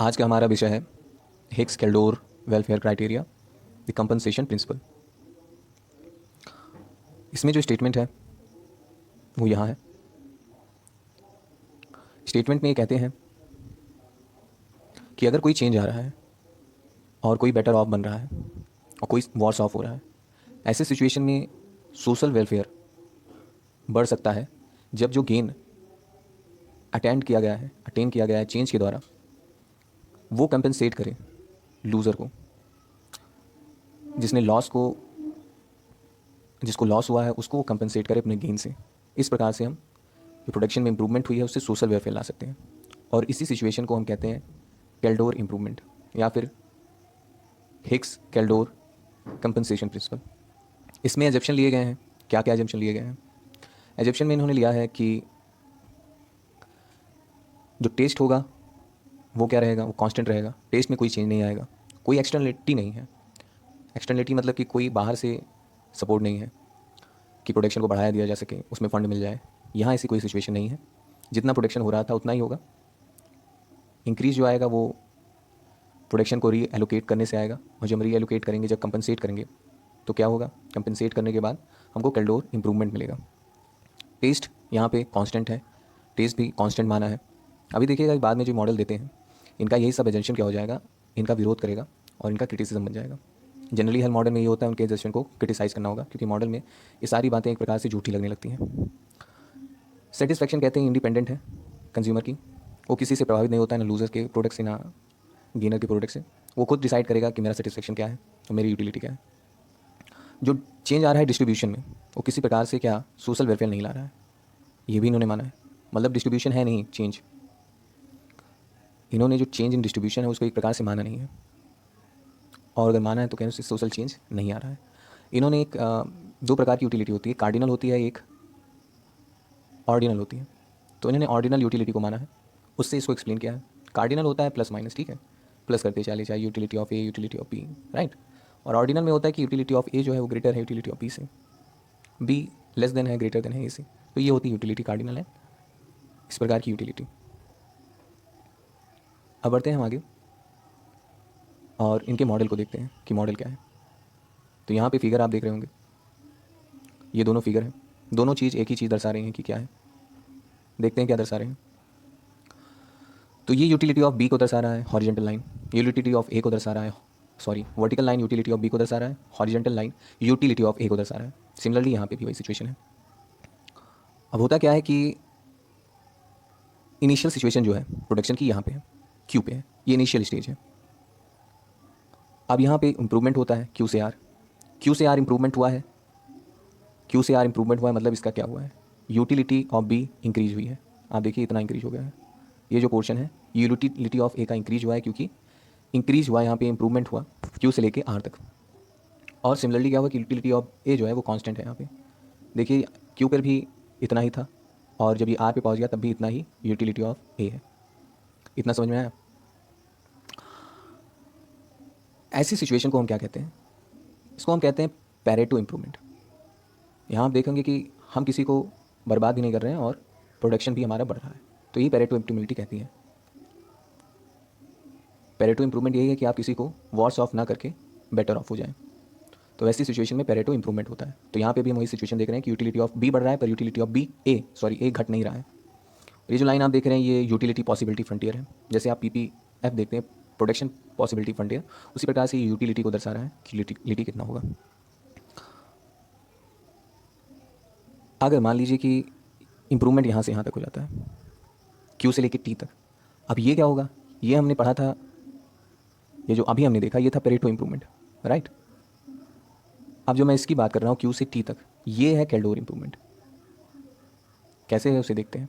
आज का हमारा विषय है Hicks Kaldor welfare criteria, the compensation principle. इसमें जो स्टेटमेंट है वो यहाँ है। स्टेटमेंट में ये कहते हैं कि अगर कोई चेंज आ रहा है और कोई बेटर ऑफ बन रहा है और कोई वर्स ऑफ हो रहा है, ऐसे सिचुएशन में सोशल वेलफेयर बढ़ सकता है जब जो गेन अटेन किया गया है चेंज के द्वारा, वो कंपनसेट करे लूज़र को, जिसको लॉस हुआ है उसको वो कंपनसेट करे अपने गेन से। इस प्रकार से हम जो प्रोडक्शन में इंप्रूवमेंट हुई है उससे सोशल वेलफेयर ला सकते हैं, और इसी सिचुएशन को हम कहते हैं केल्डोर इंप्रूवमेंट या फिर हिग्स केल्डोर कंपनसेशन प्रिंसिपल। इसमें एजप्शन लिए गए हैं। क्या क्या एजप्शन लिए गए हैं? एजप्शन में इन्होंने लिया है कि जो टेस्ट होगा वो क्या रहेगा, वो कांस्टेंट रहेगा, टेस्ट में कोई चेंज नहीं आएगा, कोई एक्सटर्नलिटी नहीं है। एक्सटर्नलिटी मतलब कि कोई बाहर से सपोर्ट नहीं है कि प्रोडक्शन को बढ़ाया दिया जा सके, उसमें फ़ंड मिल जाए। यहाँ ऐसी कोई सिचुएशन नहीं है। जितना प्रोडक्शन हो रहा था उतना ही होगा। इंक्रीज जो आएगा वो प्रोडक्शन को री एलोकेट करने से आएगा, और जब हम री एलोकेट करेंगे, जब कंपनसेट करेंगे, तो क्या होगा, कंपनसेट करने के बाद हमको केल्डोर इंप्रूवमेंट मिलेगा। टेस्ट यहाँ पे कांस्टेंट है, टेस्ट भी कांस्टेंट माना है। अभी देखिएगा बाद में जो मॉडल देते हैं इनका यही सब एजेंशन क्या हो जाएगा, इनका विरोध करेगा और इनका क्रिटिसिज्म बन जाएगा। जनरली हर मॉडल में ये होता है, उनके एजेंशन को क्रिटिसाइज़ करना होगा, क्योंकि मॉडल में ये सारी बातें एक प्रकार से झूठी लगने लगती हैं। सेटिस्फैक्शन कहते हैं इंडिपेंडेंट है कंज्यूमर की, वो किसी से प्रभावित नहीं होता है, ना लूजर के प्रोडक्ट से ना गेनर के प्रोडक्ट से। वो खुद डिसाइड करेगा कि मेरा सेटिस्फेक्शन क्या है और मेरी यूटिलिटी क्या है। जो चेंज आ रहा है डिस्ट्रीब्यूशन में, वो किसी प्रकार से क्या सोशल वेलफेयर नहीं ला रहा है, ये भी इन्होंने माना है। मतलब डिस्ट्रीब्यूशन है नहीं चेंज, इन्होंने जो चेंज इन डिस्ट्रीब्यूशन है उसको एक प्रकार से माना नहीं है, और अगर माना है तो कहें उससे सोशल चेंज नहीं आ रहा है। इन्होंने एक दो प्रकार की यूटिलिटी होती है, कार्डिनल होती है, एक ऑर्डिनल होती है। तो इन्होंने ऑर्डिनल यूटिलिटी को माना है, उससे इसको एक्सप्लेन किया है। कार्डिनल होता है प्लस माइनस, ठीक है, प्लस करते चले, चाहे utility of A, utility of B, right. और ऑर्डिनल में होता है कि यूटिलिटी ऑफ ए जो है वो ग्रेटर है यूटिलिटी ऑफ बी से, बी लेस देन है, ग्रेटर देन है ए से। तो ये होती है यूटिलिटी, कार्डिनल है इस प्रकार की यूटिलिटी। अब बढ़ते हैं हम आगे और इनके मॉडल को देखते हैं कि मॉडल क्या है। तो यहाँ पे फिगर आप देख रहे होंगे, ये दोनों फिगर हैं, दोनों चीज़ एक ही चीज़ दर्शा रही हैं कि क्या है। देखते हैं क्या दर्शा रहे हैं। तो ये यूटिलिटी ऑफ बी को दर्शा रहा है horizontal line, utility of A को दर्शा रहा है, sorry vertical line utility of B को दर्शा रहा है, horizontal line utility of A को दर्शा रहा है। सिमिलरली यहाँ पे भी वही सिचुएशन है। अब होता क्या है कि इनिशियल सिचुएशन जो है प्रोडक्शन की यहाँ पे है, क्यू पे है, ये इनिशियल स्टेज है। अब यहाँ पे इंप्रूवमेंट होता है क्यू से आर, क्यू से आर इंप्रूवमेंट हुआ है, क्यू से आर इंप्रूवमेंट हुआ है, मतलब इसका क्या हुआ है, यूटिलिटी ऑफ बी इंक्रीज हुई है। आप देखिए इतना इंक्रीज हो गया है, ये जो पोर्शन है यूटिलिटी ऑफ ए का इंक्रीज हुआ है, क्योंकि इंक्रीज हुआ यहाँ पे इंप्रूवमेंट हुआ क्यू से लेके आर तक। और सिमिलरली क्या हुआ कि यूटिलिटी ऑफ ए जो है वो कांस्टेंट है यहाँ पे। देखिए क्यू पर भी इतना ही था, और जब ये आर पे पहुँच गया तब भी इतना ही यूटिलिटी ऑफ ए है। इतना समझ में आया? ऐसी सिचुएशन को हम क्या कहते हैं, इसको हम कहते हैं पैरेटो इंप्रूवमेंट। यहाँ आप देखेंगे कि हम किसी को बर्बाद भी नहीं कर रहे हैं और प्रोडक्शन भी हमारा बढ़ रहा है, तो ये पैरेटो इंप्रूवमेंट कहती है। पैरेटो इंप्रूवमेंट यही है कि आप किसी को वर्स ऑफ ना करके बेटर ऑफ हो जाए, तो वैसी सिचुएशन में पैरेटो इंप्रूवमेंट होता है। तो यहाँ पे भी हम वही सिचुएशन देख रहे हैं कि यूटिलिटी ऑफ बी बढ़ रहा है पर यूटिलिटी ऑफ बी ए घट नहीं रहा है। ये जो लाइन आप देख रहे हैं ये यूटिलिटी पॉसिबिलिटी फ्रंटियर है। जैसे आप PPF देखते हैं, प्रोडक्शन पॉसिबिलिटी फ्रंटियर, उसी प्रकार से यूटिलिटी को दर्शा रहा है कि यूटिलिटी कितना होगा। अगर मान लीजिए कि इंप्रूवमेंट यहाँ से यहाँ तक हो जाता है, क्यू से लेकर टी तक, अब ये क्या होगा, ये हमने पढ़ा था, ये जो अभी हमने देखा ये था पेरेटो इंप्रूवमेंट, राइट। अब जो मैं इसकी बात कर रहा हूँ क्यू से टी तक, ये है केल्डोर इंप्रूवमेंट। कैसे है उसे देखते हैं।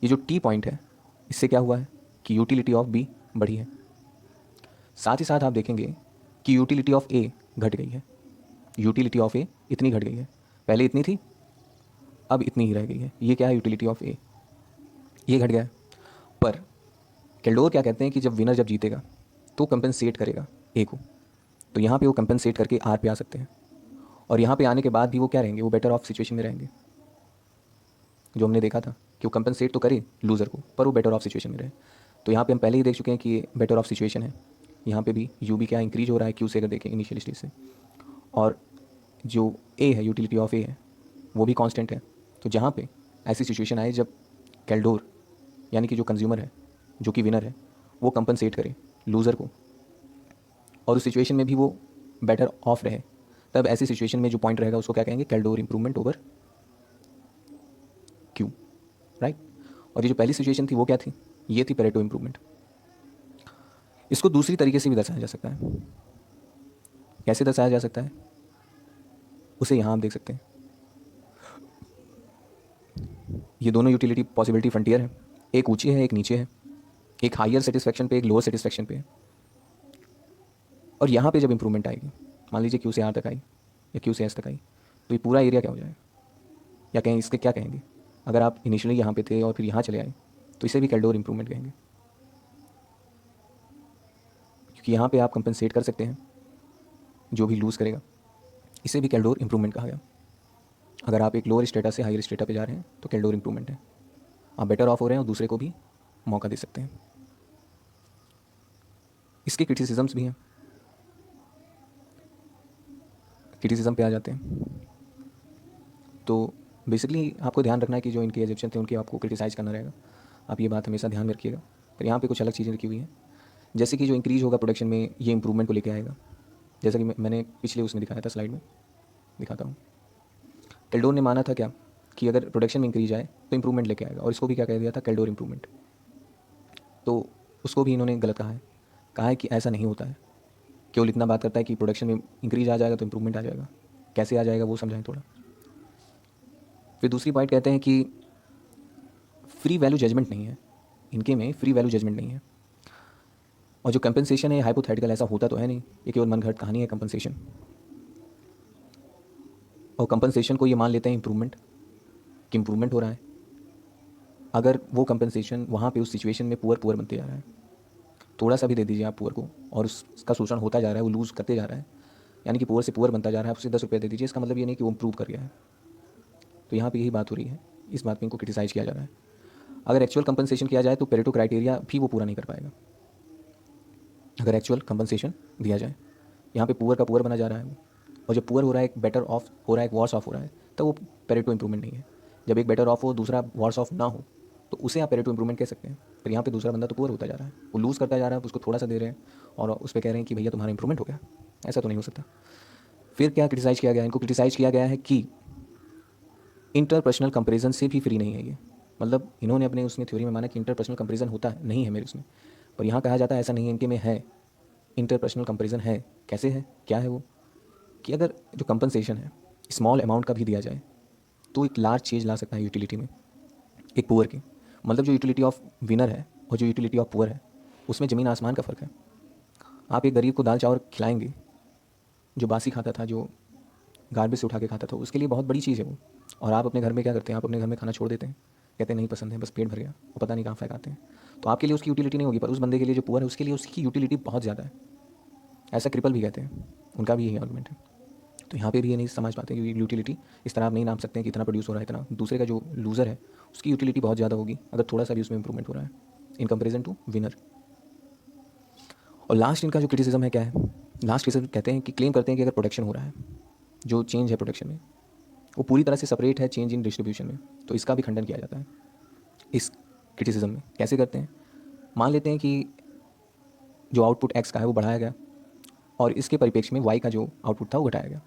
ये जो टी पॉइंट है इससे क्या हुआ है कि यूटिलिटी ऑफ बी बढ़ी है, साथ ही साथ आप देखेंगे कि यूटिलिटी ऑफ ए घट गई है। यूटिलिटी ऑफ ए इतनी घट गई है, पहले इतनी थी अब इतनी ही रह गई है। ये क्या है, यूटिलिटी ऑफ ए, ये घट गया है। पर केल्डोर क्या कहते हैं कि जब विनर जब जीतेगा तो कंपनसेट करेगा ए को, तो यहाँ पे वो कंपनसेट करके आर पे आ सकते हैं, और यहाँ पे आने के बाद भी वो क्या रहेंगे, वो बेटर ऑफ सिचुएशन में रहेंगे। जो हमने देखा था कि वो कंपनसेट तो करे लूज़र को पर वो बेटर ऑफ सिचुएशन में रहे। तो यहाँ पे हम पहले ही देख चुके हैं कि बेटर ऑफ सिचुएशन है। यहाँ पे भी यू भी क्या इंक्रीज हो रहा है क्यू से अगर देखें इनिशियल स्टेज से, और जो ए है यूटिलिटी ऑफ ए है वो भी कांस्टेंट है। तो जहाँ पे ऐसी सिचुएशन आए जब कैल्डोर यानी कि जो कंज्यूमर है जो कि विनर है वो कंपनसेट करे लूज़र को और उस सिचुएशन में भी वो बेटर ऑफ रहे, तब ऐसी सिचुएशन में जो पॉइंट रहेगा उसको क्या कहेंगे, कैल्डोर इंप्रूवमेंट ओवर क्यू, राइट। और ये जो पहली सिचुएशन थी वो क्या थी, ये थी पेरेटो इंप्रूवमेंट। इसको दूसरी तरीके से भी दर्शाया जा सकता है। कैसे दर्शाया जा सकता है उसे यहाँ आप देख सकते हैं। ये दोनों यूटिलिटी पॉसिबिलिटी फ्रंटियर है, एक ऊंची है एक नीचे है, एक हायर सेटिस्फैक्शन पे एक लोअर सेटिस्फैक्शन पे है। और यहाँ पे जब इंप्रूवमेंट आएगी, मान लीजिए क्यू से आर तक आई या क्यू से एस तक आई, तो ये पूरा एरिया क्या हो जाएगा, या कहें इसके क्या कहेंगे, अगर आप इनिशियली यहाँ पे थे और फिर यहाँ चले आए तो इसे भी कैल्डोर इंप्रूवमेंट कहेंगे, क्योंकि यहाँ पे आप कंपनसेट कर सकते हैं जो भी लूज़ करेगा, इसे भी कैल्डोर इंप्रूवमेंट कहा गया। अगर आप एक लोअर स्टेटा से हायर स्टेटा पे जा रहे हैं तो कैल्डोर इंप्रूवमेंट है, आप बेटर ऑफ हो रहे हैं और दूसरे को भी मौका दे सकते हैं। इसके क्रिटिसिजम्स भी हैं, क्रिटिसिज्म पे आ जाते हैं। तो बेसिकली आपको ध्यान रखना है कि जो इनके एजेप्शन थे उनकी आपको क्रिटिसाइज़ करना रहेगा, आप ये बात हमेशा ध्यान में रखिएगा। फिर यहाँ पे कुछ अलग चीज़ें रखी हुई हैं, जैसे कि जो इंक्रीज़ होगा प्रोडक्शन में ये इंप्रूवमेंट को लेके आएगा, जैसा कि मैंने पिछले उसमें दिखाया था, स्लाइड में दिखाता हूँ। कैल्डोर ने माना था क्या कि अगर प्रोडक्शन में इंक्रीज आए तो इंप्रूवमेंट लेके आएगा, और इसको भी क्या कह दिया था, कैल्डोर इंप्रूवमेंट। तो उसको भी इन्होंने गलत कहा है कि ऐसा नहीं होता है, केवल इतना बात करता है कि प्रोडक्शन में इंक्रीज आ जाएगा तो इंप्रूवमेंट आ जाएगा, कैसे आ जाएगा वो समझाएं थोड़ा। फिर दूसरी पॉइंट कहते हैं कि फ्री वैल्यू जजमेंट नहीं है, इनके में फ्री वैल्यू जजमेंट नहीं है, और जो कंपनसेशन है हाइपोथेटिकल, ऐसा होता तो है नहीं, ये केवल मनगढ़ंत कहानी है कंपनसेशन। और कंपनसेशन को ये मान लेते हैं इंप्रूवमेंट, कि इंप्रूवमेंट हो रहा है। अगर वो कंपनसेशन वहाँ पे उस सिचुएशन में पुअर बनते जा रहा है, थोड़ा सा भी दे दीजिए आप पुअर को और उसका शोषण होता जा रहा है, वो लूज़ करते जा रहा है, यानी कि पुअर से पुअर बनता जा रहा है, आप उसे 10 रुपये दे दीजिए, इसका मतलब ये नहीं कि वो इम्प्रूव कर गया है। तो यहाँ पे यही बात हो रही है, इस बात पे इनको क्रिटिसाइज़ किया जा रहा है। अगर एक्चुअल कंपनसेशन किया जाए तो पेरेटो क्राइटेरिया भी वो पूरा नहीं कर पाएगा। अगर एक्चुअल कंपनसेशन दिया जाए, यहाँ पे पुअर का पुअर बना जा रहा है वो, और जब पुअर हो रहा है एक बेटर ऑफ हो रहा है एक वर्स ऑफ हो रहा है, तो वो पेरेटो इंप्रूवमेंट नहीं है। जब एक बेटर ऑफ हो दूसरा वर्स ऑफ ना हो तो उसे आप पेरेटो इंप्रूवमेंट कह सकते हैं। पर यहाँ पे दूसरा बंदा तो पुअर होता जा रहा है, वो लूज़ करता जा रहा है, उसको थोड़ा सा दे रहे हैं और उस पर कह रहे हैं कि भैया तुम्हारा इंप्रूवमेंट हो गया, ऐसा तो नहीं हो सकता। फिर क्या क्रिटिसाइज़ किया गया, इनको क्रिटिसाइज़ किया गया है कि इंटरपर्सनल कंपेरिजन से भी फ्री नहीं है ये। मतलब इन्होंने अपने उसमें थ्योरी में माना कि इंटरपर्सनल कंपेरिजन होता है, नहीं है मेरे उसमें, पर यहाँ कहा जाता है ऐसा नहीं है, इनके में है इंटरपर्सनल कंपेरिजन है। कैसे है, क्या है वो, कि अगर जो कंपनसेशन है स्मॉल अमाउंट का भी दिया जाए तो एक लार्ज चीज़ ला सकता है यूटिलिटी में एक पुअर की। मतलब जो यूटिलिटी ऑफ विनर है और जो यूटिलिटी ऑफ पुअर है उसमें ज़मीन आसमान का फ़र्क है। आप एक गरीब को दाल चावल खिलाएंगे जो बासी खाता था, जो गार्बेज से उठा के खाता था, उसके लिए बहुत बड़ी चीज़ है वो, और आप अपने घर में क्या करते हैं, आप अपने घर में खाना छोड़ देते हैं, कहते हैं नहीं पसंद है, बस पेट भर गया और पता नहीं कहाँ फेंकाते हैं। तो आपके लिए उसकी यूटिलिटी नहीं होगी, पर उस बंदे के लिए जो पुअर है उसके लिए उसकी यूटिलिटी बहुत ज़्यादा है। ऐसा क्रिपल भी कहते हैं, उनका भी यही आर्गुमेंट है। तो यहाँ पे भी ये नहीं समझ पाते कि यूटिलिटी इस तरह आप नहीं नाम सकते हैं कि इतना प्रोड्यूस हो रहा है, इतना दूसरे का जो लूज़र है उसकी यूटिलिटी बहुत ज़्यादा होगी अगर थोड़ा सा भी उसमें इंप्रूवमेंट हो रहा है इन कंपेरिजन टू विनर। और लास्ट इनका जो क्रिटिसिज्म है क्या है, लास्ट क्रिटिसिज्म कहते हैं कि क्लेम करते हैं कि अगर प्रोडक्शन हो रहा है, जो चेंज है प्रोडक्शन में वो पूरी तरह से सेपरेट है चेंज इन डिस्ट्रीब्यूशन में, तो इसका भी खंडन किया जाता है इस क्रिटिसिज्म में। कैसे करते हैं, मान लेते हैं कि जो आउटपुट एक्स का है वो बढ़ाया गया और इसके परिप्रेक्ष्य में वाई का जो आउटपुट था वो घटाया गया।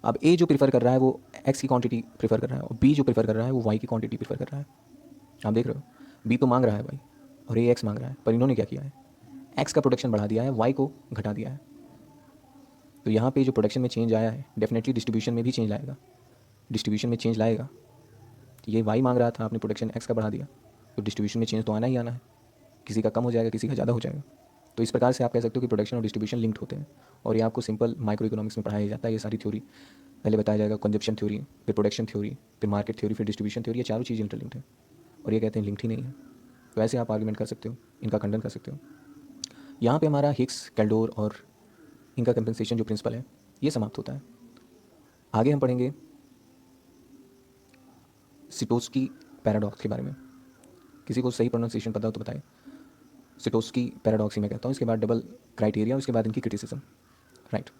अब ए जो प्रीफर कर रहा है वो एक्स की क्वांटिटी प्रीफर कर रहा है और बी जो प्रीफर कर रहा है वो वाई की क्वांटिटी प्रीफर कर रहा है। आप देख रहे हो, बी तो मांग रहा है वाई और ए एक्स मांग रहा है, पर इन्होंने क्या किया है, एक्स का प्रोडक्शन बढ़ा दिया है, वाई को घटा दिया है। तो यहाँ पे जो प्रोडक्शन में चेंज आया है डेफिनेटली डिस्ट्रीब्यूशन में भी चेंज लाएगा, डिस्ट्रीब्यूशन में चेंज लाएगा। तो ये वाई मांग रहा था, आपने प्रोडक्शन एक्स का बढ़ा दिया, तो डिस्ट्रीब्यूशन में चेंज तो आना ही आना है, किसी का कम हो जाएगा किसी का ज़्यादा हो जाएगा। तो इस प्रकार से आप कह सकते हो कि प्रोडक्शन और डिस्ट्रीब्यूशन लिंक्ड होते हैं, और ये आपको सिंपल माइक्रो इकोनॉमिक्स में पढ़ाया जाता है। ये सारी थ्योरी पहले बताया जाएगा, कंजप्शन थ्योरी, फिर प्रोडक्शन थ्योरी, फिर मार्केट थ्योरी, फिर डिस्ट्रीब्यूशन थ्योरी, ये चारों चीज़ इंटरलिंक्ड है, और ये कहते हैं लिंक्ड ही नहीं है। तो ऐसे आप आर्गुमेंट कर सकते हो, इनका खंडन कर सकते हो। यहाँ पे हमारा हिक्स, कैल्डोर और इनका कंपनसेशन जो प्रिंसिपल है ये समाप्त होता है। आगे हम पढ़ेंगे सिटोस्की पैराडॉक्स के बारे में। किसी को सही प्रोनाउंसिएशन पता हो तो बताएं। सिटोस्की पैराडॉक्स ही मैं कहता हूँ, इसके बाद डबल क्राइटेरिया, उसके बाद इनकी क्रिटिसिज्म, राइट।